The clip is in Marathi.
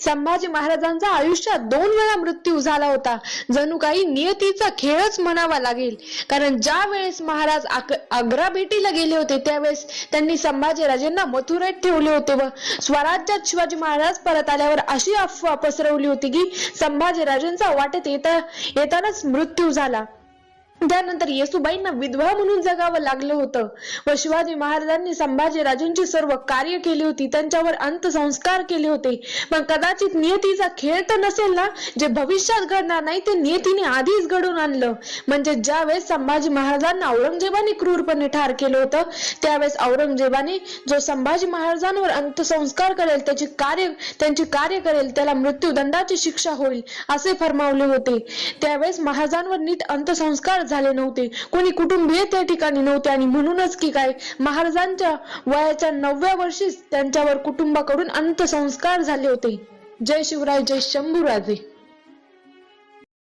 संभाजी महाराजांचा आयुष्यात 2 वेळा मृत्यू झाला होता. जणू काही नियतीचा खेळच म्हणावा लागेल. कारण ज्या वेळेस महाराज आग्रा भेटीला गेले होते त्यावेळेस त्यांनी संभाजीराजेंना मथुरेत ठेवले होते व स्वराज्यात शिवाजी महाराज परत आल्यावर अशी अफवा पसरवली होती की संभाजीराजेंचा वाटेत येतानाच मृत्यू झाला. त्यानंतर येसुबाईंना विधवा म्हणून जगावं लागलं होतं व शिवाजी महाराजांनी संभाजीराजेंची सर्व कार्य केली होती, त्यांच्यावर अंत्यसंस्कार केले होते. पण कदाचित नियतीचा खेळ तर नसेल ना, जे भविष्यात घडणार नाही ते नियतीने आधीच घडून आणलं. म्हणजे ज्यावेळेस संभाजी महाराजांना औरंगजेबाने क्रूरपणे ठार केलं होतं त्यावेळेस औरंगजेबाने जो संभाजी महाराजांवर अंत्यसंस्कार करेल, त्यांची कार्य करेल त्याला मृत्यूदंडाची शिक्षा होईल असे फरमावले होते. त्यावेळेस महाराजांवर नीट अंत्यसंस्कार झाले नव्हते, कोणी कुटुंबीय त्या ठिकाणी नव्हते आणि म्हणूनच की काय महाराजांच्या वयाच्या 9व्या वर्षीच त्यांच्यावर कुटुंबाकडून अंत्यसंस्कार झाले होते. जय शिवराय, जय शंभूराजे.